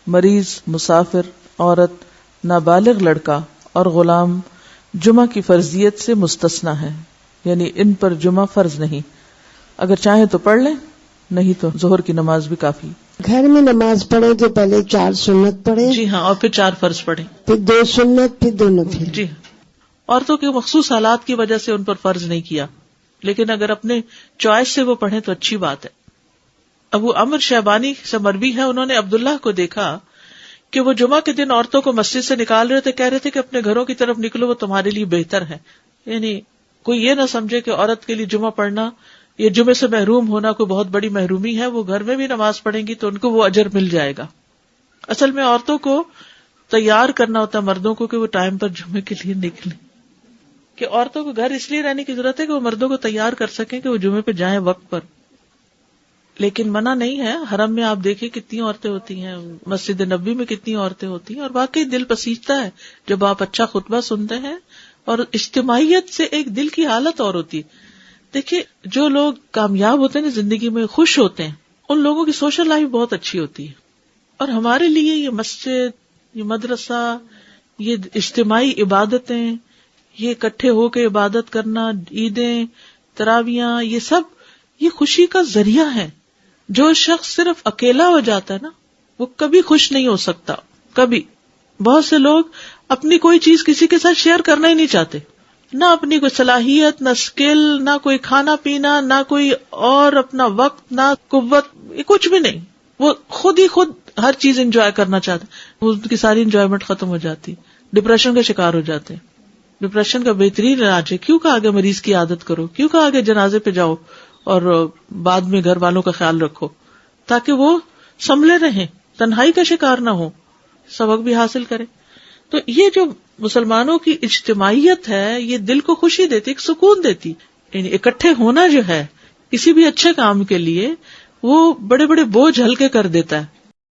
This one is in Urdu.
مریض، مسافر، عورت، نابالغ لڑکا اور غلام جمعہ کی فرضیت سے مستثنی ہے، یعنی ان پر جمعہ فرض نہیں، اگر چاہیں تو پڑھ لیں، نہیں تو ظہر کی نماز بھی کافی۔ گھر میں نماز پڑھے تو پہلے 4 سنت پڑھے، جی ہاں، اور پھر 4 فرض پڑھیں، پھر 2 سنت، پھر 2 نفل۔ جی ہاں، عورتوں کے مخصوص حالات کی وجہ سے ان پر فرض نہیں کیا، لیکن اگر اپنے چوائس سے وہ پڑھیں تو اچھی بات ہے۔ ابو عمر شیبانی سے مروی ہے، انہوں نے عبداللہ کو دیکھا کہ وہ جمعہ کے دن عورتوں کو مسجد سے نکال رہے تھے، کہہ رہے تھے کہ اپنے گھروں کی طرف نکلو، وہ تمہارے لیے بہتر ہے۔ یعنی کوئی یہ نہ سمجھے کہ عورت کے لیے جمعہ پڑھنا یہ جمعے سے محروم ہونا کوئی بہت بڑی محرومی ہے، وہ گھر میں بھی نماز پڑھیں گی تو ان کو وہ اجر مل جائے گا۔ اصل میں عورتوں کو تیار کرنا ہوتا ہے مردوں کو کہ وہ ٹائم پر جمعے کے لیے نکلیں، کہ عورتوں کو گھر اس لیے رہنے کی ضرورت ہے کہ وہ مردوں کو تیار کر سکیں کہ وہ جمعے پہ جائیں وقت پر۔ لیکن منع نہیں ہے، حرم میں آپ دیکھیں کتنی عورتیں ہوتی ہیں، مسجد نبوی میں کتنی عورتیں ہوتی ہیں، اور واقعی دل پسیجتا ہے جب آپ اچھا خطبہ سنتے ہیں، اور اجتماعیت سے ایک دل کی حالت اور ہوتی ہے۔ دیکھیے جو لوگ کامیاب ہوتے ہیں زندگی میں، خوش ہوتے ہیں، ان لوگوں کی سوشل لائف بہت اچھی ہوتی ہے، اور ہمارے لیے یہ مسجد، یہ مدرسہ، یہ اجتماعی عبادتیں، یہ اکٹھے ہو کے عبادت کرنا، عیدیں، تراویاں، یہ سب یہ خوشی کا ذریعہ ہے۔ جو شخص صرف اکیلا ہو جاتا ہے نا، وہ کبھی خوش نہیں ہو سکتا، کبھی۔ بہت سے لوگ اپنی کوئی چیز کسی کے ساتھ شیئر کرنا ہی نہیں چاہتے، نہ اپنی کوئی صلاحیت، نہ اسکل، نہ کوئی کھانا پینا، نہ کوئی اور اپنا وقت، نہ قوت، کچھ بھی نہیں۔ وہ خود ہی خود ہر چیز انجوائے کرنا چاہتے ہیں، ان کی ساری انجوائمنٹ ختم ہو جاتی، ڈپریشن کا شکار ہو جاتے ہیں۔ ڈپریشن کا بہترین علاج ہے، کیوں کہا گیا مریض کی عادت کرو، کیوں کہا گیا جنازے پہ جاؤ اور بعد میں گھر والوں کا خیال رکھو، تاکہ وہ سنبھلے رہیں، تنہائی کا شکار نہ ہو، سبق بھی حاصل کریں۔ تو یہ جو مسلمانوں کی اجتماعیت ہے یہ دل کو خوشی دیتی، ایک سکون دیتی، یعنی اکٹھے ہونا جو ہے کسی بھی اچھے کام کے لیے وہ بڑے بڑے بوجھ ہلکے کر دیتا ہے۔